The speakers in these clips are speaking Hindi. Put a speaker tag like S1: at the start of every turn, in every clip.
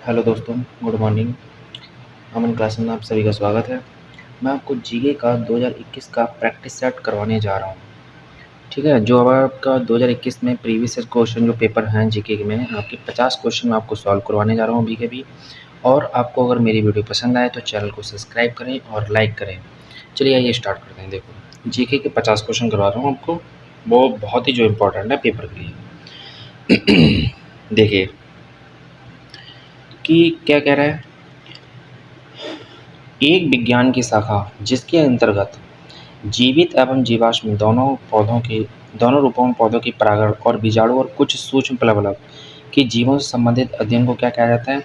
S1: हेलो दोस्तों, गुड मॉर्निंग। अमन क्लास में आप सभी का स्वागत है। मैं आपको जीके का 2021 का प्रैक्टिस सेट करवाने जा रहा हूँ। ठीक है, जो अब आपका 2021 में प्रीवियस ईयर क्वेश्चन जो पेपर हैं जीके के में आपके 50 क्वेश्चन मैं आपको सॉल्व करवाने जा रहा हूँ अभी के भी। और आपको अगर मेरी वीडियो पसंद आए तो चैनल को सब्सक्राइब करें और लाइक करें। चलिए आइए स्टार्ट करते हैं। देखो, जीके के 50 क्वेश्चन करवा रहा हूँ आपको, वो बहुत ही जो इम्पोर्टेंट है पेपर के लिए। देखिए कि क्या कह रहा है। एक विज्ञान की शाखा जिसके अंतर्गत जीवित एवं जीवाश्म दोनों रूपों में पौधों की परागण और बीजाणु और कुछ सूक्ष्म प्लवक के जीवों से संबंधित अध्ययन को क्या कहा जाता है?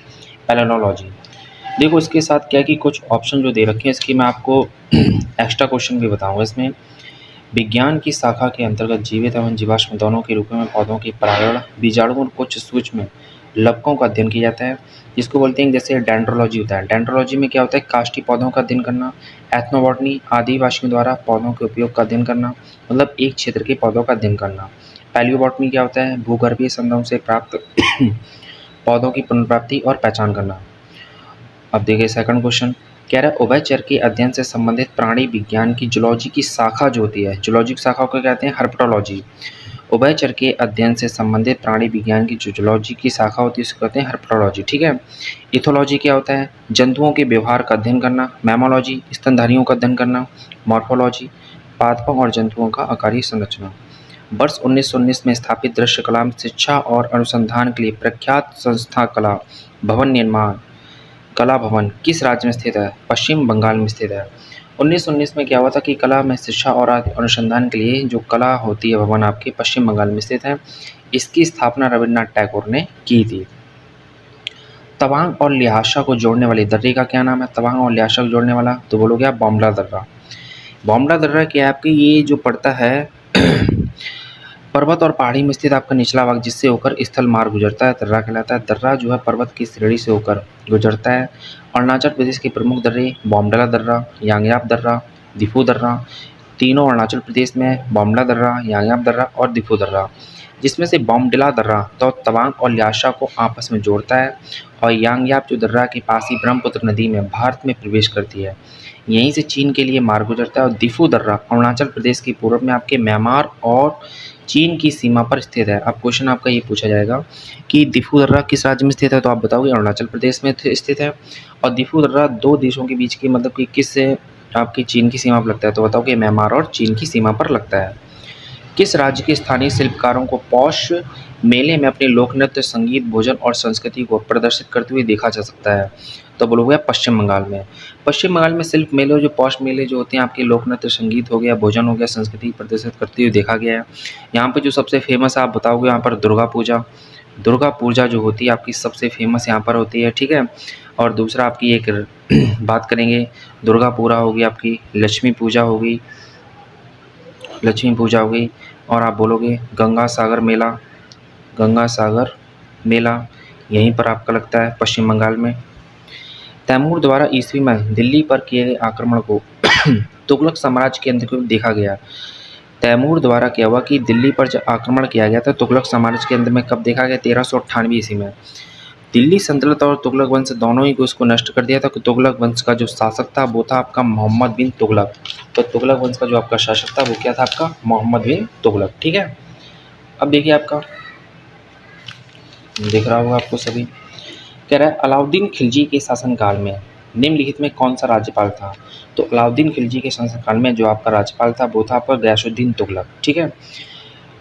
S1: पैलिनोलॉजी। देखो, इसके साथ क्या कि कुछ ऑप्शन जो दे रखे हैं इसकी मैं आपको एक्स्ट्रा क्वेश्चन भी बताऊंगा। इसमें विज्ञान की शाखा के अंतर्गत जीवित एवं जीवाश्म दोनों के रूपों में पौधों की परागण, बीजाणु और कुछ सूक्ष्म लवकों का अध्ययन किया जाता है, जिसको बोलते हैं जैसे डेंड्रोलॉजी होता है। डेंड्रोलॉजी में क्या होता है? काष्ठी पौधों का अध्ययन करना। एथनोबॉटनी आदिवासियों द्वारा पौधों के उपयोग का अध्ययन करना, मतलब एक क्षेत्र के पौधों का अध्ययन करना। पैलियोबॉटनी क्या होता है? भूगर्भीय संदों से प्राप्त पौधों की पुनर्प्राप्ति और पहचान करना। अब देखिए सेकंड क्वेश्चन, कह रहा है उभयचर के अध्ययन से संबंधित प्राणी विज्ञान की जूलॉजी की शाखा जो होती है, जूलॉजी की शाखा को कहते हैं हर्पटोलॉजी। उभयचर के अध्ययन से संबंधित प्राणी विज्ञान की जो जूलॉजी की शाखा होती है उसको कहते हैं हर्पटोलॉजी। ठीक है। इथोलॉजी क्या होता है? जंतुओं के व्यवहार का अध्ययन करना। मैमोलॉजी स्तनधारियों का अध्ययन करना। मॉर्फोलॉजी पादपों और जंतुओं का आकारीय संरचना। वर्ष 1919 में स्थापित दृश्य कला शिक्षा और अनुसंधान के लिए प्रख्यात संस्था कला भवन किस राज्य में स्थित है? पश्चिम बंगाल में स्थित है। 1919 में क्या हुआ था कि कला में शिक्षा और अनुसंधान के लिए जो कला होती है भवन आपके पश्चिम बंगाल में स्थित है। इसकी स्थापना रविन्द्रनाथ टैगोर ने की थी। तवांग और ल्हासा को जोड़ने वाली दर्रे का क्या नाम है? तवांग और ल्हासा को जोड़ने वाला तो बोलोगे आप बॉम्बला दर्रा। बॉम्बला दर्रा क्या आपकी ये जो पड़ता है पर्वत और पहाड़ी में स्थित आपका निचला भाग जिससे होकर स्थल मार्ग गुजरता है, दर्रा कहलाता है। दर्रा जो है पर्वत की श्रेणी से होकर गुजरता है। अरुणाचल प्रदेश के प्रमुख दर्रे बॉम्बला दर्रा, यांगयाप दर्रा, दिफू दर्रा। तीनों अरुणाचल प्रदेश में है, बॉम्बला दर्रा, यांगयाप दर्रा और दिफू दर्रा। जिसमें से बॉम्बडिला दर्रा तो तवांग और ल्हासा को आपस में जोड़ता है और यांगयाप जो दर्रा के पास ही ब्रह्मपुत्र नदी में भारत में प्रवेश करती है। यहीं से चीन के लिए मार्ग गुजरता है। और दिफू दर्रा अरुणाचल प्रदेश के पूर्व में आपके म्यांमार और चीन की सीमा पर स्थित है। अब क्वेश्चन आपका ये पूछा जाएगा कि दिफू दर्रा किस राज्य में स्थित है, तो आप बताओगे अरुणाचल प्रदेश में स्थित है। और दिफू दर्रा दो देशों के बीच की मतलब कि किस आपकी चीन की सीमा पर लगता है, तो बताओगे म्यांमार और चीन की सीमा पर लगता है। किस राज्य के स्थानीय शिल्पकारों को पौष मेले में अपने लोक नृत्य, संगीत, भोजन और संस्कृति को प्रदर्शित करते हुए देखा जा सकता है, तो बोलोगे पश्चिम बंगाल में। पश्चिम बंगाल में शिल्प मेले जो पौष मेले जो होते हैं आपके लोक नृत्य, संगीत हो गया, भोजन हो गया, संस्कृति प्रदर्शित करते हुए देखा गया है। यहाँ पर जो सबसे फेमस आप बताओगे यहाँ पर दुर्गा पूजा। दुर्गा पूजा जो होती है आपकी सबसे फेमस यहाँ पर होती है। ठीक है। और दूसरा आपकी एक बात करेंगे, दुर्गा पूजा होगी आपकी, लक्ष्मी पूजा होगी, लक्ष्मी पूजा हो गई। और आप बोलोगे गंगा सागर मेला, गंगा सागर मेला यहीं पर आपका लगता है पश्चिम बंगाल में। तैमूर द्वारा ईस्वी में दिल्ली पर किए गए आक्रमण को तुगलक साम्राज्य के अंत में देखा गया। तैमूर द्वारा क्या हुआ कि दिल्ली पर जब आक्रमण किया गया था तुगलक साम्राज्य के अंत में कब देखा गया? 1398 ईस्वी में। दिल्ली सल्तनत और तुगलक वंश दोनों ही को इसको नष्ट कर दिया था। कि तुगलक वंश का जो शासक था वो था आपका मोहम्मद बिन तुगलक। तो तुगलक वंश का जो आपका शासक था वो क्या था? आपका मोहम्मद बिन तुगलक। ठीक है। अब देखिए आपका दिख रहा होगा आपको सभी। कह रहा है अलाउद्दीन खिलजी के शासनकाल में निम्नलिखित में कौन सा राज्यपाल था? तो अलाउद्दीन खिलजी के शासनकाल में जो आपका राज्यपाल था वो था आपका गयासुद्दीन तुगलक। ठीक है।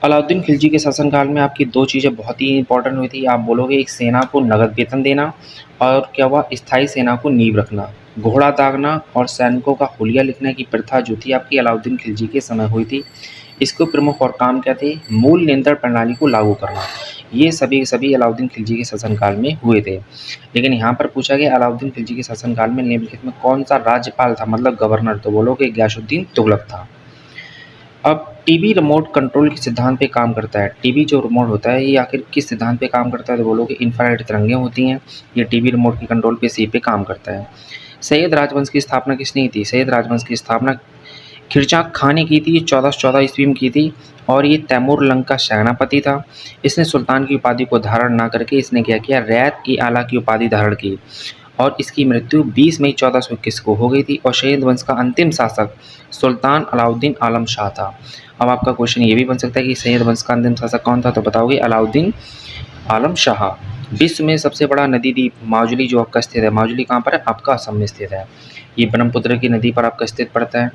S1: अलाउद्दीन खिलजी के शासनकाल में आपकी दो चीज़ें बहुत ही इंपॉर्टेंट हुई थी। आप बोलोगे एक सेना को नगद वेतन देना और क्या हुआ स्थायी सेना को नींव रखना। घोड़ा दागना और सैनिकों का हुलिया लिखने की प्रथा जो थी आपकी अलाउद्दीन खिलजी के समय हुई थी। इसके प्रमुख और काम क्या थे? मूल नियंत्रण प्रणाली को लागू करना। ये सभी अलाउद्दीन खिलजी के शासनकाल में हुए थे। लेकिन यहाँ पर पूछा गया अलाउद्दीन खिलजी के शासनकाल में निम्नलिखित में कौन सा राज्यपाल था, मतलब गवर्नर, तो बोलोगे गयासुद्दीन तुगलक था। अब टीवी रिमोट कंट्रोल के सिद्धांत पे काम करता है। टीवी जो रिमोट होता है ये आखिर किस सिद्धांत पे काम करता है, तो बोलोगे इंफ्रारेड तरंगें होती हैं। ये टीवी रिमोट के कंट्रोल पे इसी पे काम करता है। सैयद राजवंश की स्थापना किसने की थी? सैयद राजवंश की स्थापना खिरचाक खां ने की थी, 1414 ईस्वी में की थी और ये तैमूर लंग का सेनापति था। इसने सुल्तान की उपाधि को धारण ना करके इसने क्या किया, रैयत ई आला की उपाधि धारण की और इसकी मृत्यु 20 मई 1421 को हो गई थी और सैयद वंश का अंतिम शासक सुल्तान अलाउद्दीन आलम शाह था। अब आपका क्वेश्चन ये भी बन सकता है कि सैयद वंश का अंतिम शासक कौन था, तो बताओगे अलाउद्दीन आलम शाह। विश्व में सबसे बड़ा नदी द्वीप माजुली जो आपका स्थित है, माजुली कहाँ पर है, आपका असम में स्थित है। ये ब्रह्मपुत्र की नदी पर आपका स्थित पड़ता है।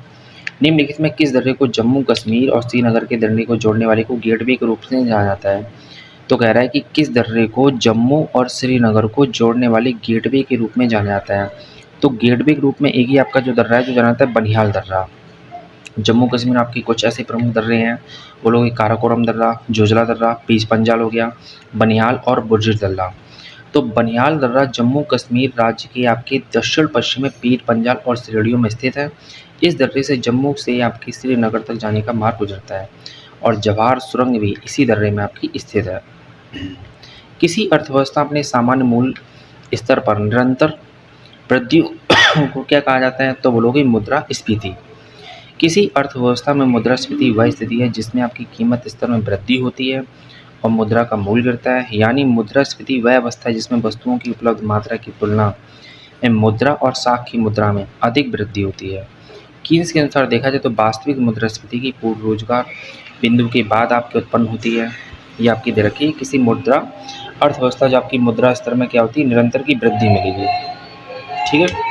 S1: निम्नलिखित में किस दर्रे को जम्मू कश्मीर और श्रीनगर के दर्रे को जोड़ने वाले को गेटवे के रूप से जाना जाता है, तो कह रहा है कि किस दर्रे को जम्मू और श्रीनगर को जोड़ने वाले गेटवे के रूप में जाना जाता है। तो गेटवे के रूप में एक ही आपका जो दर्रा है जो जाना जाता है बनिहाल दर्रा। जम्मू कश्मीर आपकी कुछ ऐसे प्रमुख दर्रे हैं, वो लोग काराकोरम दर्रा, जोजला दर्रा, पीस पंजाल हो गया, बनिहाल और बुर्जिर दर्रा। तो बनिहाल दर्रा जम्मू कश्मीर राज्य के आपके दक्षिण पश्चिम में पीर पंजाल और श्रेणियों में स्थित है। इस दर्रे से जम्मू से आपकी श्रीनगर तक जाने का मार्ग गुजरता है और जवाहर सुरंग भी इसी दर्रे में आपकी स्थित है। किसी अर्थव्यवस्था अपने सामान्य मूल स्तर पर निरंतर वृद्धि को क्या कहा जाता है, तो बोलोगे मुद्रास्फीति। किसी अर्थव्यवस्था में मुद्रास्फीति वह स्थिति है जिसमें आपकी कीमत स्तर में वृद्धि होती है और मुद्रा का मूल्य गिरता है, यानी मुद्रास्फीति वह अवस्था है जिसमें वस्तुओं की उपलब्ध मात्रा की तुलना में मुद्रा और साख की मुद्रा में अधिक वृद्धि होती है। कीन्स के अनुसार देखा जाए तो वास्तविक मुद्रास्फीति की पूर्व रोजगार बिंदु के बाद आपकी उत्पन्न होती है। ये आपकी दे रखी है किसी मुद्रा अर्थव्यवस्था जो आपकी मुद्रा स्तर में क्या होती है, निरंतर की वृद्धि मिलेगी। ठीक है,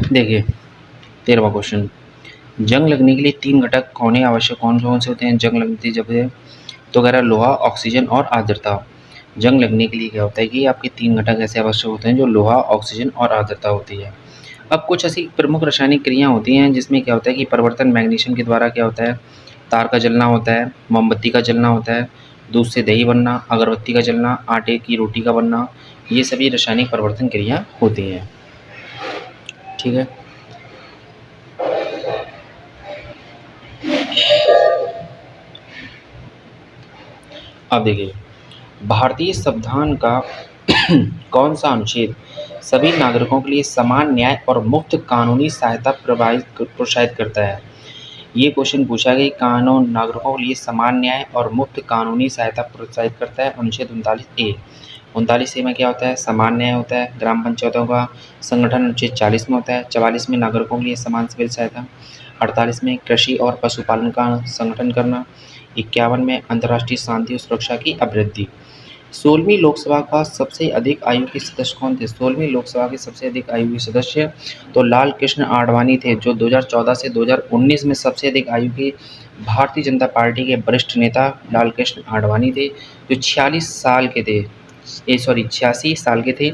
S1: देखिए 13वां क्वेश्चन, जंग लगने के लिए 3 घटक होने आवश्यक कौन से होते हैं जंग लगती जब है, तो कह रहा है लोहा, ऑक्सीजन और आर्द्रता। जंग लगने के लिए क्या होता है कि आपके 3 घटक ऐसे आवश्यक होते हैं जो लोहा, ऑक्सीजन और आर्द्रता होती है। अब कुछ ऐसी प्रमुख रासायनिक क्रिया होती हैं जिसमें क्या होता है कि परिवर्तन मैग्नीशियम के द्वारा क्या होता है, तार का जलना होता है, मोमबत्ती का जलना होता है, दूध से दही बनना, अगरबत्ती का जलना, आटे की रोटी का बनना, ये सभी रासायनिक परिवर्तन क्रिया होती हैं। ठीक है, अब देखिए भारतीय संविधान का कौन सा अनुच्छेद सभी नागरिकों के लिए समान न्याय और मुफ्त कानूनी सहायता प्रोत्साहित करता है। ये क्वेश्चन पूछा गया, कानून नागरिकों के लिए समान न्याय और मुफ्त कानूनी सहायता प्रोत्साहित करता है। अनुच्छेद 39A। 39A में क्या होता है, समान न्याय होता है। ग्राम पंचायतों का संगठन अनुच्छेद 40 में होता है। 44 में नागरिकों के लिए समान सिविल सहायता। 48 में कृषि और पशुपालन का संगठन करना। 51 में अंतर्राष्ट्रीय शांति और सुरक्षा की अभिवृद्धि। 16वीं लोकसभा का सबसे अधिक आयु के सदस्य कौन थे, 16वीं लोकसभा के सबसे अधिक आयु के सदस्य तो लाल कृष्ण आडवाणी थे, जो 2014 से 2019 में सबसे अधिक आयु के भारतीय जनता पार्टी के वरिष्ठ नेता लाल कृष्ण आडवाणी थे, जो 86 साल के थे, 86 साल के थे।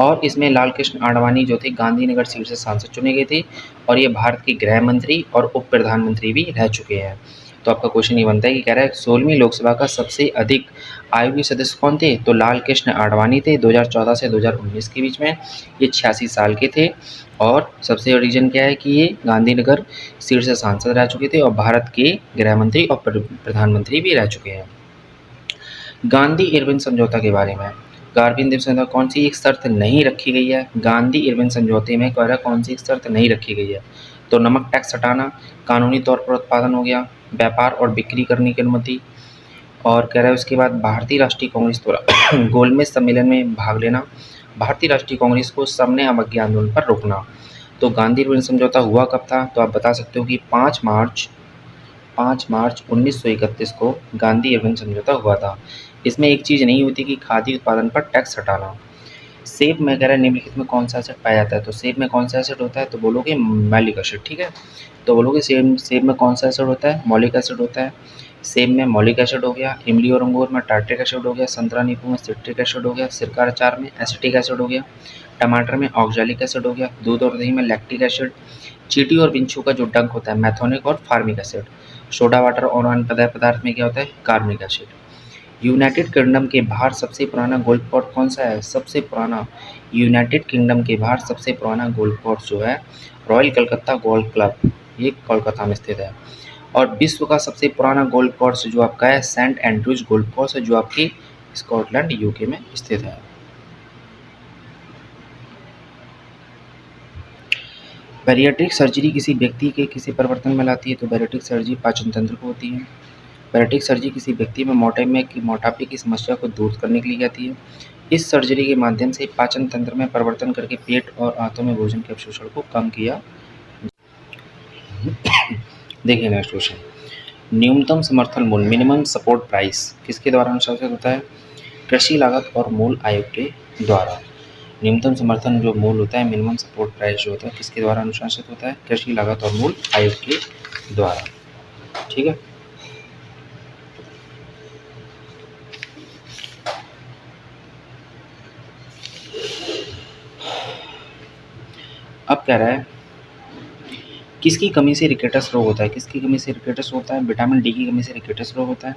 S1: और इसमें लाल कृष्ण आडवाणी जो थे गांधीनगर सीट से सांसद चुने गए थे और ये भारत के गृह मंत्री और उप प्रधानमंत्री भी रह चुके हैं। तो आपका क्वेश्चन ये बनता है कि कह रहा है 16वीं लोकसभा का सबसे अधिक आयु के सदस्य कौन थे, तो लाल कृष्ण आडवाणी थे। 2014 से 2019 के बीच में ये 86 साल के थे और सबसे रीजन क्या है कि ये गांधीनगर सीट से सांसद रह चुके थे और भारत के गृह मंत्री और प्रधानमंत्री भी रह चुके हैं। गांधी इरविन समझौता के बारे में, गांधी इरविन समझौता कौन सी एक शर्त नहीं रखी गई है, गांधी इरविन समझौते में कह रहा है कौन सी एक शर्त नहीं रखी गई है, तो नमक टैक्स हटाना, कानूनी तौर पर उत्पादन हो गया, व्यापार और बिक्री करने की अनुमति, और कह रहा है उसके बाद भारतीय राष्ट्रीय कांग्रेस द्वारा गोलमेज सम्मेलन में भाग लेना, भारतीय राष्ट्रीय कांग्रेस को सविनय अवज्ञा आंदोलन पर रोकना। तो गांधी इरविन समझौता हुआ कब था, तो आप बता सकते हो कि 5 मार्च 1931 को गांधी इरविन समझौता हुआ था। इसमें एक चीज़ नहीं होती कि खादी उत्पादन पर टैक्स हटाना। सेब में कह रहा है निम्नलिखित में कौन सा एसिड पाया जाता है, तो सेब में कौन सा एसिड होता है, तो बोलोगे मैलिक एसिड। ठीक है, तो बोलोगे सेब में कौन सा एसिड होता है, मौलिक एसिड होता है। सेब में मौलिक एसिड हो गया, इमली और अंगूर में टार्ट्रिक एसिड हो गया, संतरा नींबू में सिट्रिक एसिड हो गया, सिरका अचार में एसिटिक एसिड हो गया, टमाटर में ऑक्जेलिक एसिड हो गया, दूध और दही में लैक्टिक एसिड, चींटी और बिच्छू का जो डंक होता है मैथोनिक और फार्मिक एसिड, सोडा वाटर और अन्य पदार्थ में क्या होता है कार्बनिक एसिड। यूनाइटेड किंगडम के बाहर सबसे पुराना गोल्फ कोर्स कौन सा है, सबसे पुराना यूनाइटेड किंगडम के बाहर सबसे पुराना गोल्फ कोर्स जो है रॉयल कलकत्ता गोल्फ क्लब, ये कोलकाता में स्थित है। और विश्व का सबसे पुराना गोल्फ कोर्स जो आपका है सेंट एंड्रूज गोल्फ कोर्स है, जो आपकी स्कॉटलैंड यूके में स्थित है। बैरिएट्रिक सर्जरी किसी व्यक्ति के किसी परिवर्तन में लाती है, तो बैरिएट्रिक सर्जरी पाचन तंत्र को होती है। बैरिएट्रिक सर्जरी किसी व्यक्ति में मोटापे की समस्या को दूर करने के लिए जाती है। इस सर्जरी के माध्यम से पाचन तंत्र में परिवर्तन करके पेट और आंतों में भोजन के अवशोषण को कम किया। देखिए नेक्स्ट क्वेश्चन, न्यूनतम समर्थन मूल्य मिनिमम सपोर्ट प्राइस किसके द्वारा अनुशंसित होता है? कृषि लागत और मूल आयोग के द्वारा। न्यूनतम समर्थन जो मूल्य होता है, मिनिमम सपोर्ट प्राइस जो होता है, किसके द्वारा अनुशंसित होता है? कृषि लागत और मूल आयोग के द्वारा। ठीक है, अब कह रहा है किसकी कमी से रिकेटस रोग होता है? किसकी कमी से रिकेटस होता है? विटामिन डी की कमी से रिकेटस रोग होता है।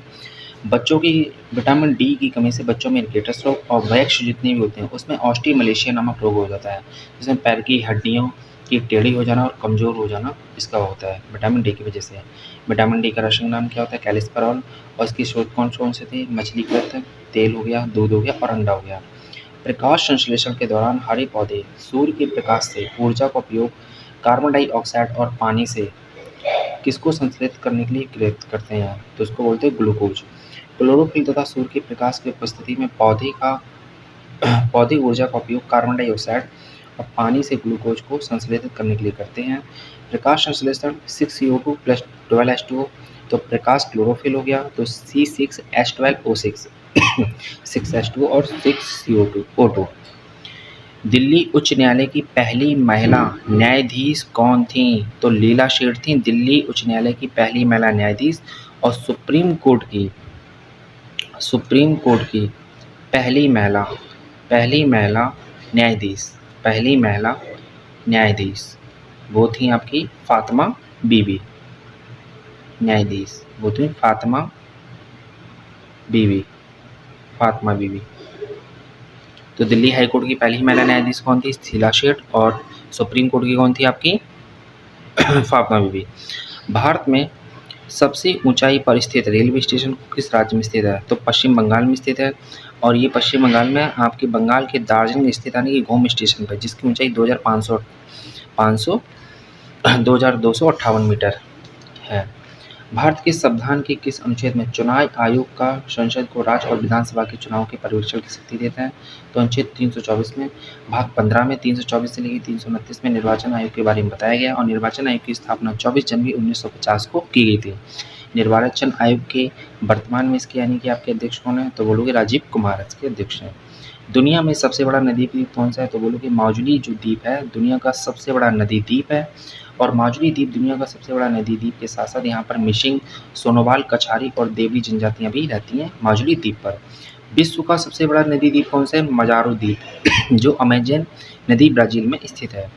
S1: बच्चों की विटामिन डी की कमी से बच्चों में रिकेटस रोग और वयस्क जितने भी होते हैं उसमें ऑस्टियोमलेशिया नामक रोग हो जाता है, जिसमें पैर की हड्डियों की टेढ़ी हो जाना और कमज़ोर हो जाना इसका होता है विटामिन डी की वजह से। विटामिन डी का रासायनिक नाम क्या होता है? कैल्सिफेरॉल। और इसकी स्रोत कौन से थे? मछलीकृत तेल हो गया, दूध हो गया और अंडा हो गया। प्रकाश संश्लेषण के दौरान हरे पौधे सूर्य के प्रकाश से ऊर्जा का उपयोग कार्बन डाइऑक्साइड और पानी से किसको संश्लेषित करने के लिए प्रेरित करते हैं? तो उसको बोलते हैं ग्लूकोज। क्लोरोफिल तथा सूर्य के प्रकाश की उपस्थिति में पौधे ऊर्जा का उपयोग कार्बन डाइऑक्साइड और पानी से ग्लूकोज को संश्लेषित करने के लिए करते हैं। प्रकाश संश्लेषण 6CO2 + 12H2O, तो प्रकाश क्लोरोफिल हो गया तो C6H12O6 6H2O और 6CO2O2। दिल्ली उच्च न्यायालय की पहली महिला न्यायाधीश कौन थी? तो लीला शेठ थी दिल्ली उच्च न्यायालय की पहली महिला न्यायाधीश। और सुप्रीम कोर्ट की पहली महिला न्यायाधीश वो थी आपकी फातिमा बीबी। न्यायाधीश वो थी फातिमा बीबी। तो दिल्ली हाई कोर्ट की पहली महिला न्यायाधीश कौन थी? शीला शेठ। और सुप्रीम कोर्ट की कौन थी आपकी? फातिमा बीबी। भारत में सबसे ऊंचाई पर स्थित रेलवे स्टेशन किस राज्य में स्थित है? तो पश्चिम बंगाल में स्थित है। और ये पश्चिम बंगाल में आपके बंगाल के दार्जिलिंग स्थित यानी कि घूम स्टेशन पर, जिसकी ऊंचाई 2258 मीटर है। भारत के संविधान के किस अनुच्छेद में चुनाव आयोग का संसद को राज्य और विधानसभा के चुनाव के पर्यवेक्षण की शक्ति देता है? तो अनुच्छेद 324 में। भाग 15 में 324 से लेकर 329 में निर्वाचन आयोग के बारे में बताया गया। और निर्वाचन आयोग की स्थापना 24 जनवरी 1950 को की गई थी। निर्वाचन आयोग के वर्तमान में इसके यानी कि आपके अध्यक्ष कौन है? तो बोलोगे राजीव कुमार इसके अध्यक्ष हैं। दुनिया में सबसे बड़ा नदी द्वीप कौन सा है? तो बोलोगे माजुली जो द्वीप है दुनिया का सबसे बड़ा नदी द्वीप है। और माजुली द्वीप दुनिया का सबसे बड़ा नदी द्वीप के साथ साथ यहाँ पर मिशिंग, सोनोवाल, कछारी और देवरी जनजातियाँ भी रहती हैं माजुली द्वीप पर। विश्व का सबसे बड़ा नदी द्वीप कौन सा है? मजारो द्वीप जो अमेजन नदी ब्राज़ील में स्थित है।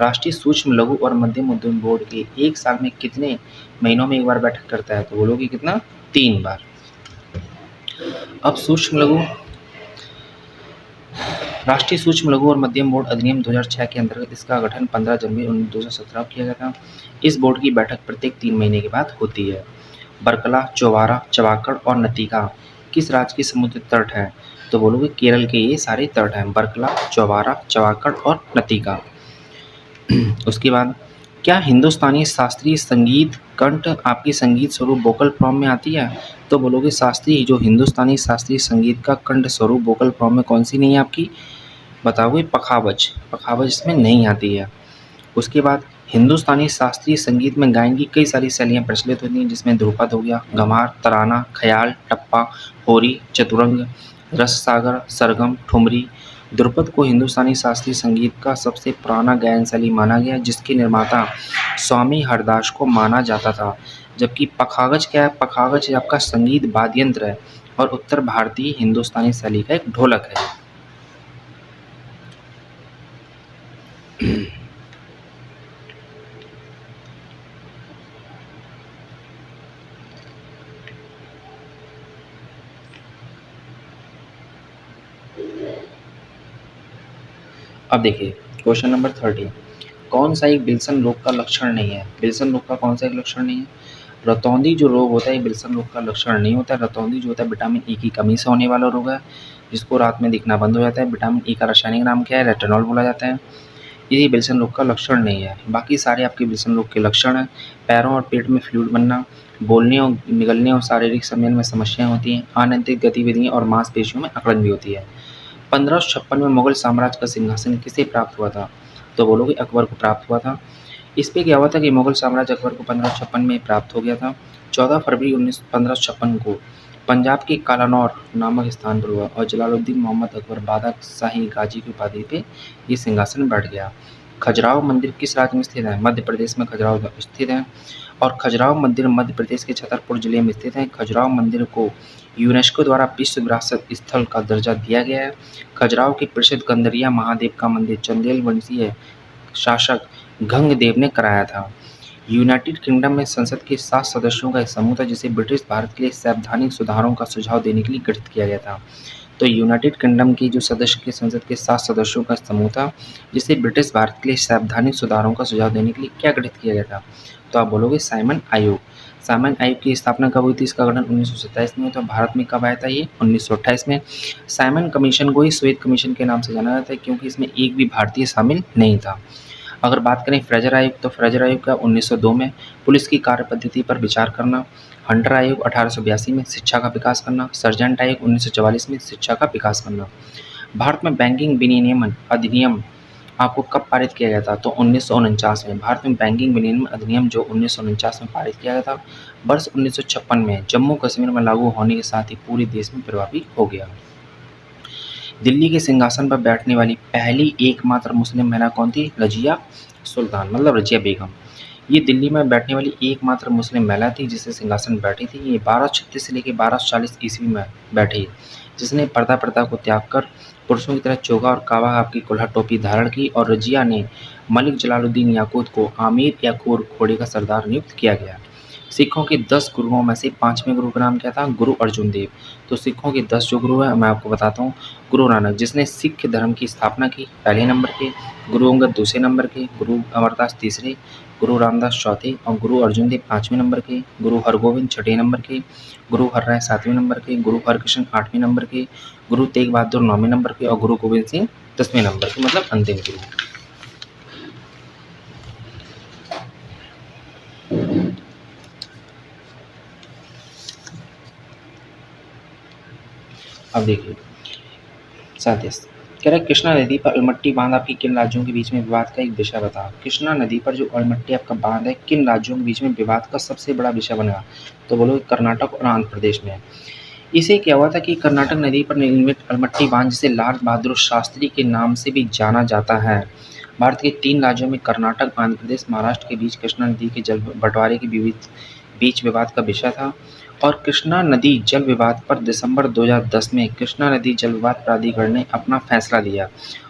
S1: राष्ट्रीय सूक्ष्म लघु और मध्यम उद्यम बोर्ड के एक साल में कितने महीनों में एक बार बैठक करता है? तो बोलोगे कितना? 3 बार। अब राष्ट्रीय सूक्ष्म लघु और मध्यम बोर्ड अधिनियम 2006 के अंतर्गत इसका गठन 15 जनवरी 2017 किया गया था। इस बोर्ड की बैठक प्रत्येक 3 महीने के बाद होती है। बरकला, चोवारा, चवाकड़ और नतीका किस राज्य के समुद्र तट हैं? तो बोलोगे केरल के ये सारे तट हैं, बरकला, चोवारा, चवाकड़ और नतीका। उसके बाद क्या हिंदुस्तानी शास्त्रीय संगीत कंठ आपकी संगीत स्वरूप वोकल फॉर्म में आती है? तो बोलोगे जो हिंदुस्तानी शास्त्रीय संगीत का कंठ स्वरूप वोकल फॉर्म में कौन सी नहीं है आपकी? बताओगे पखावज इसमें नहीं आती है। उसके बाद हिंदुस्तानी शास्त्रीय संगीत में गायन की कई सारी शैलियाँ प्रचलित होती हैं, जिसमें ध्रुपद हो गया, गमार, तराना, ख्याल, टप्पा, होरी, चतुरंग, रससागर, सरगम, ठुमरी। ध्रुपद को हिंदुस्तानी शास्त्रीय संगीत का सबसे पुराना गायन शैली माना गया, जिसके निर्माता स्वामी हरदास को माना जाता था। जबकि पखावज क्या है? पखावज आपका संगीत वाद्य यंत्र है और उत्तर भारतीय हिंदुस्तानी शैली का एक ढोलक है। अब देखिए क्वेश्चन नंबर 30, कौन सा एक विल्सन रोग का लक्षण नहीं है? विल्सन रोग का कौन सा एक लक्षण नहीं है? रतौंधी जो रोग होता है विल्सन रोग का लक्षण नहीं होता है। रतौंधी जो होता है विटामिन ई की कमी से होने वाला रोग है, जिसको रात में दिखना बंद हो जाता है। विटामिन ई का रासायनिक नाम क्या है? रेटिनॉल बोला जाता है। ये विल्सन रोग का लक्षण नहीं है। बाकी सारे आपके विल्सन रोग के लक्षण हैं। पैरों और पेट में फ्लूइड बनना, बोलने और निगलने और शारीरिक संबंध में समस्याएं होती हैं, अनियंत्रित गतिविधियां और मांसपेशियों में अकड़न भी होती है। 1556 में मुगल साम्राज्य का सिंहासन किसे प्राप्त हुआ था? तो बोलोगे अकबर को प्राप्त हुआ था। इस पे क्या हुआ था कि मुगल साम्राज्य अकबर को 1556 में प्राप्त हो गया था। 14 फरवरी 1556 को पंजाब के कालानौर नामक स्थान पर हुआ और जलालुद्दीन मोहम्मद अकबर बादशाह शाही गाजी की उपाधि पे ये सिंहासन बैठ गया। खजुराहो मंदिर किस राज्य में स्थित है? मध्य प्रदेश में खजुराहो स्थित है। और खजुराहो मंदिर मध्य प्रदेश के छतरपुर जिले में स्थित है। खजुराहो मंदिर को यूनेस्को द्वारा विश्व विरासत स्थल का दर्जा दिया गया है। खजुराहो के प्रसिद्ध कंदरिया महादेव का मंदिर चंदेल वंशीय शासक गंगदेव ने कराया था। यूनाइटेड किंगडम में संसद के 7 सदस्यों का एक समूह था जिसे ब्रिटिश भारत के लिए संवैधानिक सुधारों का सुझाव देने के लिए गठित किया गया था। तो यूनाइटेड किंगडम की जो सदस्य के संसद के 7 सदस्यों का समूह था जिसे ब्रिटिश भारत के लिए संवैधानिक सुधारों का सुझाव देने के लिए क्या गठित किया गया था? तो आप बोलोगे साइमन आयोग। साइमन आयोग की स्थापना कब हुई थी? इसका गठन 1927 में हुआ था। भारत में कब आया था ये? 1928 में। साइमन कमीशन को ही श्वेत कमीशन के नाम से जाना जाता है क्योंकि इसमें एक भी भारतीय शामिल नहीं था। अगर बात करें फ्रेजर आयोग तो फ्रेजर आयोग का 1902 में पुलिस की कार्य पद्धति पर विचार करना। हंटर आयोग 1882 में शिक्षा का विकास करना। सर्जेंट आयोग 1944 में शिक्षा का विकास करना। भारत में बैंकिंग विनियमन अधिनियम आपको कब पारित किया गया था? तो 1949 में। भारत में बैंकिंग विनियमन अधिनियम जो 1949 में पारित किया गया था वर्ष 1956 में जम्मू कश्मीर में लागू होने के साथ ही पूरे देश में प्रभावी हो गया। दिल्ली के सिंहासन पर बैठने वाली पहली एकमात्र मुस्लिम महिला कौन थी? रजिया सुल्तान, मतलब रजिया बेगम। ये दिल्ली में बैठने वाली एकमात्र मुस्लिम महिला थी जिसे सिंहासन बैठी थी। ये 1236 से लेकर 1240 ईस्वी में बैठी, जिसने पर्दा प्रथा को त्याग कर पुरुषों की तरह चोगा और कावा आपकी कुल्हा टोपी धारण की। और रजिया ने मलिक जलालुद्दीन याकूत को आमिर याकूर घोड़े का सरदार नियुक्त किया गया। सिखों के 10 गुरुओं में से 5वें गुरु का नाम क्या था? गुरु अर्जुन देव। तो सिखों के 10 जो गुरु हैं मैं आपको बताता हूँ। गुरु नानक जिसने सिख धर्म की स्थापना की, पहले नंबर के। गुरु अंगद दूसरे नंबर के। गुरु अमरदास तीसरे। गुरु रामदास चौथे और गुरु अर्जुन देव 5वें नंबर के। गुरु हरगोविंद 6वें नंबर के। गुरु हरराय 7वें नंबर के। गुरु हरकृष्ण 8वें नंबर के। गुरु तेग बहादुर 9वें नंबर के और गुरु गोविंद सिंह 10वें नंबर के, मतलब अंतिम गुरु। अब देखिए साथिस कह रहा है कृष्णा नदी पर अलमट्टी बांध आपकी किन राज्यों के बीच में विवाद का एक विषय बता। कृष्णा नदी पर जो अलमट्टी आपका बांध है किन राज्यों के बीच में विवाद का सबसे बड़ा विषय बना? तो बोलो कर्नाटक और आंध्र प्रदेश में। इसे क्या हुआ था कि कर्नाटक नदी पर निर्मित अलमट्टी बांध जिसे लाल बहादुर शास्त्री के नाम से भी जाना जाता है, भारत के 3 राज्यों में कर्नाटक, आंध्र प्रदेश, महाराष्ट्र के बीच कृष्णा नदी के जल बंटवारे के बीच विवाद का विषय था। और कृष्णा नदी जल विवाद पर दिसंबर 2010 में कृष्णा नदी जल विवाद प्राधिकरण ने अपना फैसला दिया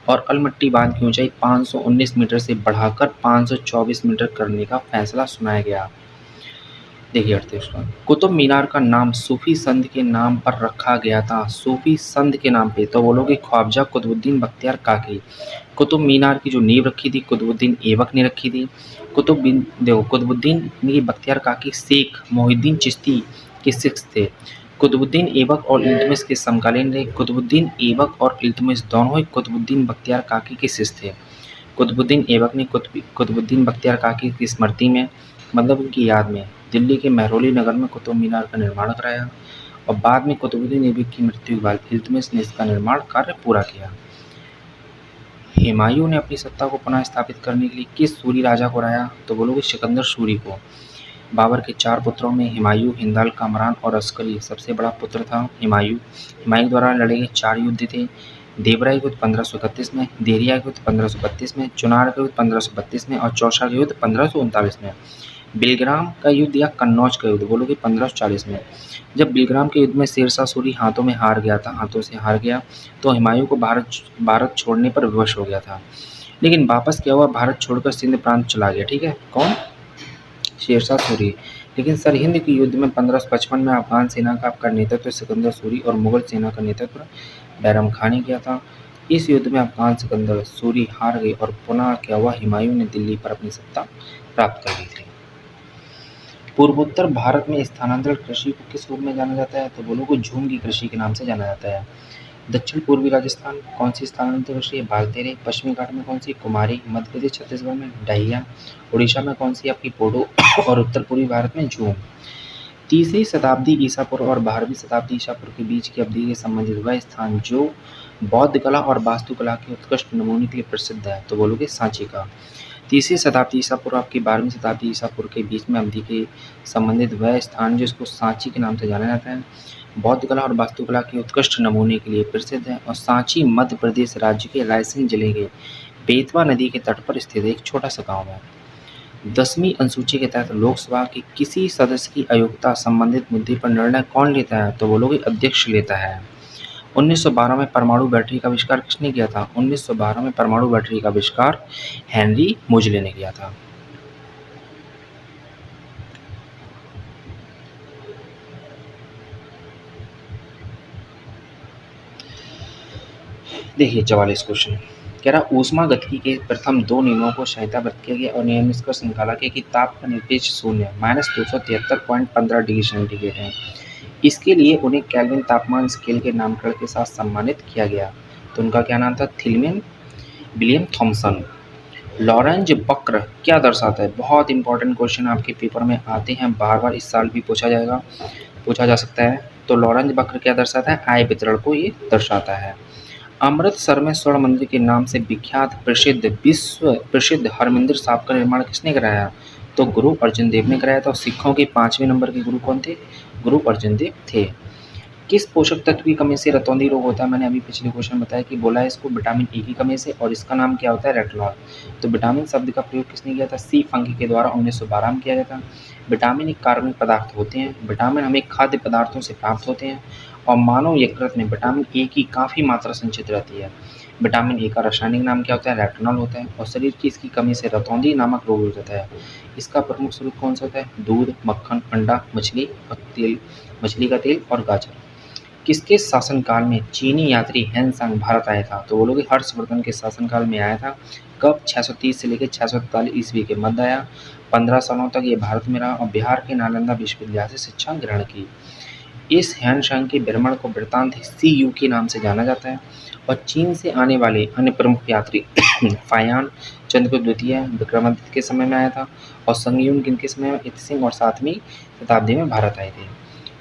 S1: और अलमट्टी बांध की ऊंचाई 519 मीटर से बढ़ाकर 524 मीटर करने का फैसला सुनाया गया। देखिए 38 कुतुब मीनार का नाम सूफी संत के नाम पर रखा गया था। सूफी संत के नाम पे तो बोलोगे ख्वाजा कुतुबुद्दीन बख्तियार काकी। कुतुब मीनार की जो नींव रखी थी कुतुबुद्दीन ऐबक ने रखी थी। कुतुबुद्दीन ये बख्तियार काकी शेख मोहिउद्दीन चिश्ती के सिख थे। कुतुबुद्दीन ऐबक और इल्तुतमिश के समकालीन रहे। कुतुबुद्दीन ऐबक और इल्तुतमिश दोनों ही कुतुबुद्दीन बख्तियार काकी के शिष्य थे। कुतुबुद्दीन ऐबक ने कुतुबुद्दीन बख्तियार काकी की स्मृति में, मतलब उनकी याद में, दिल्ली के महरौली नगर में कुतुब मीनार का निर्माण कराया और बाद में कुतुबुद्दीन ऐबक की मृत्यु के बाद इल्तुतमिश ने इसका निर्माण कार्य पूरा किया। हुमायूं ने अपनी सत्ता को पुनः स्थापित करने के लिए किस सूरी राजा को हराया? तो बोलोगे सिकंदर सूरी को। बाबर के 4 पुत्रों में हुमायूं, हिंदल, कामरान और अस्करी सबसे बड़ा पुत्र था। हुमायूं द्वारा लड़े गए 4 युद्ध थे। देवरा युद्ध 1531 में, देरिया युद्ध 1532 में, चुनार का युद्ध 1532 में और चौसा का युद्ध 1539 में। बिलग्राम का युद्ध या कन्नौज का युद्ध बोलोगे 1540 में। जब बिलग्राम के युद्ध में शेरशाह सूरी हाथों से हार गया तो हुमायूं को भारत छोड़ने पर विवश हो गया था। लेकिन वापस क्या हुआ, भारत छोड़कर सिंध प्रांत चला गया। ठीक है, कौन? शेरशाह सूरी। लेकिन सरहिंद के युद्ध में 1555 में अफगान सेना का आपका नेतृत्व सिकंदर सूरी और मुगल सेना का नेतृत्व बैरम खान ने किया था। इस युद्ध में अफगान सिकंदर सूरी हार गए और पुनः क्या हुआ, हुमायूं ने दिल्ली पर अपनी सत्ता प्राप्त कर ली थी। पूर्वोत्तर भारत में स्थानांतरण कृषि को किस रूप में जाना जाता है? तो बोलो को झूम की कृषि के नाम से जाना जाता है। दक्षिण पूर्वी राजस्थान कौन सी स्थानांतरित कृषि है? बालतेरे। पश्चिमी घाट में कौन सी? कुमारी। मध्य प्रदेश छत्तीसगढ़ में डहिया। उड़ीसा में कौन सी आपकी? पोडो। और उत्तर पूर्वी भारत में झूम। तीसरी शताब्दी ईसा पूर्व और 12वीं शताब्दी ईसा पूर्व के बीच की अवधि से संबंधित वह स्थान जो बौद्ध कला और वास्तुकला के उत्कृष्ट नमूने के लिए प्रसिद्ध है, तो बोलोगे सांची का। तीसरी शताब्दी ईसा पूर्व आपकी 12वीं शताब्दी ईसा पूर्व के बीच में अवधि के संबंधित वह स्थान जिसको सांची के नाम से जाना जाता है, बौद्ध कला और वास्तुकला के उत्कृष्ट नमूने के लिए प्रसिद्ध है और सांची मध्य प्रदेश राज्य के रायसेन जिले के बेतवा नदी के तट पर स्थित एक छोटा सा गांव है। 10वीं अनुसूची के तहत लोकसभा के किसी सदस्य की अयोग्यता संबंधित मुद्दे पर निर्णय कौन लेता है, तो बोलोगे अध्यक्ष लेता है। 1912 में परमाणु बैटरी का आविष्कार किसने किया था? 1912 में परमाणु बैटरी का आविष्कार हेनरी मोजले ने किया था। देखिए 44 क्वेश्चन कह रहा ऊष्मा गतिकी के प्रथम दो नियमों को संहिताबद्ध किया गया और नियम निष्कर्ष निकाला गया कि ताप का निरपेक्ष शून्य -273.15 डिग्री सेंटीग्रेड है। इसके लिए उन्हें केल्विन तापमान स्केल के नामकरण के साथ सम्मानित किया गया। तो उनका क्या नाम था? थिलमैन विलियम थॉमसन। लॉरेंज वक्र क्या दर्शाता है? बहुत इंपॉर्टेंट क्वेश्चन आपके पेपर में आते हैं, बार बार इस साल भी पूछा जा सकता है। तो लॉरेंज वक्र क्या दर्शाता है? आय वितरण को ये दर्शाता है। अमृतसर में स्वर्ण मंदिर के नाम से विख्यात विश्व प्रसिद्ध हरमंदिर साहिब का निर्माण किसने कराया? तो गुरु अर्जन देव ने कराया था। सिखों के 5वें नंबर के गुरु कौन थे? गुरु अर्जन देव थे। किस पोषक तत्व की कमी से रतौंधी रोग होता है? मैंने अभी पिछले क्वेश्चन बताया कि बोला है इसको विटामिन ए की कमी से, और इसका नाम क्या होता है? रेटिनॉल। तो विटामिन शब्द का प्रयोग किसने किया था? सी फंकी के द्वारा 1912 में किया गया था। विटामिन एक कार्बनिक पदार्थ होते हैं। विटामिन हमें खाद्य पदार्थों से प्राप्त होते हैं और मानव यकृत में विटामिन ए की काफ़ी मात्रा संचित रहती है। विटामिन ए का रासायनिक नाम क्या होता है? रेटिनॉल होता है। और शरीर की इसकी कमी से रतौंधी नामक रोग हो जाता है। इसका प्रमुख स्रोत कौन सा होता है? दूध, मक्खन, अंडा, मछली और तेल, मछली का तेल और गाजर। किसके शासनकाल में चीनी यात्री हेनसांग भारत आया था? तो बोलोगे हर्षवर्धन के शासनकाल में आया था। कब? 630 से लेकर 643 ईस्वी के मध्य आया। 15 सालों तक ये भारत में रहा और बिहार के नालंदा विश्वविद्यालय से शिक्षा ग्रहण की। इस हेनसांग के भ्रमण को वृत्तांत CU के नाम से जाना जाता है। और चीन से आने वाले अन्य प्रमुख यात्री फायान चंद्रगुप्त द्वितीय विक्रमादित्य के समय में आया था और संगयुन के समय में इतसिंह और 7वीं शताब्दी में भारत आए थे।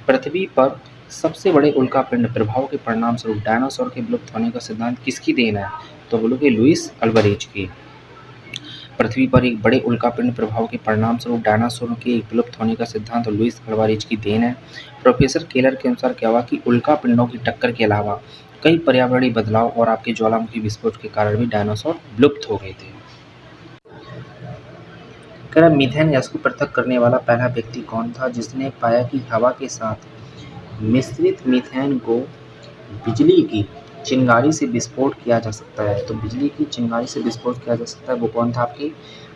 S1: पृथ्वी पर सबसे बड़े उल्कापिंड प्रभाव के परिणाम स्वरूप डायनासोर के विलुप्त होने का सिद्धांत किसकी देन है? तो बोलोगे लुईस अल्वारेज की। पृथ्वी पर एक बड़े उल्कापिंड प्रभाव के परिणाम स्वरूप डायनासोर के विलुप्त होने का सिद्धांत लुईस अल्वारेज की देन है। प्रोफेसर केलर के अनुसार क्या हुआ कि उल्कापिंडों की टक्कर के अलावा कई पर्यावरणीय बदलाव और आपके ज्वालामुखी विस्फोट के कारण भी डायनासोर विलुप्त हो गए थे। कह रहा मीथेन गैस को पृथक करने वाला पहला व्यक्ति कौन था जिसने पाया कि हवा के साथ मिश्रित मीथेन को बिजली की चिंगारी से विस्फोट किया जा सकता है? तो बिजली की चिंगारी से विस्फोट किया जा सकता है, वो कौन था? आपकी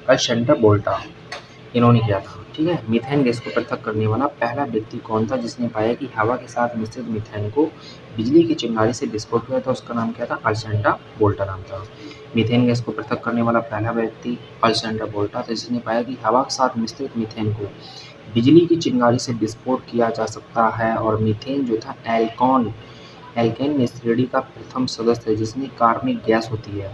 S1: अल्सेंडर वोल्टा, इन्होंने किया था। ठीक है, मीथेन गैस को पृथक करने वाला पहला व्यक्ति कौन था जिसने पाया कि हवा के साथ मिश्रित मीथेन को बिजली की चिंगारी से विस्फोट किया था? उसका नाम क्या था? अल्सेंडर वोल्टा नाम था। मीथेन गैस को पृथक करने वाला पहला व्यक्ति अल्सेंडर वोल्टा था जिसने पाया कि हवा के साथ मिश्रित मीथेन को बिजली की चिंगारी से विस्फोट किया जा सकता है। और मीथेन जो था एल्केन श्रेणी का प्रथम सदस्य है जिसमें कार्बनिक गैस होती है,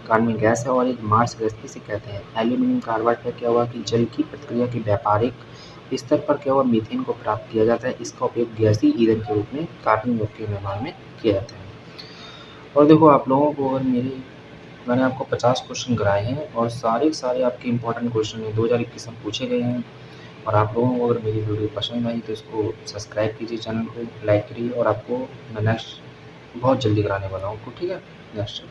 S1: कार्बनिक गैस है और एक मार्स गैस किसे कहते हैं? एल्यूमिनियम कार्बाइड का क्या हुआ कि जल की प्रतिक्रिया के व्यापारिक स्तर पर क्या हुआ? मीथेन को प्राप्त किया जाता है। इसका उपयोग गैसीय ईंधन के रूप में कार्बन युक्त के निर्माण में किया जाता है। और देखो आप लोगों को अगर मैंने आपको 50 क्वेश्चन कराए हैं और सारे आपके इंपॉर्टेंट क्वेश्चन हैं, 2021 में पूछे गए हैं। और आप लोगों को अगर मेरी वीडियो पसंद आई तो इसको सब्सक्राइब कीजिए, चैनल को लाइक करिए और आपको मैं नेक्स्ट बहुत जल्दी कराने वाला हूँ आपको। ठीक है, नेक्स्ट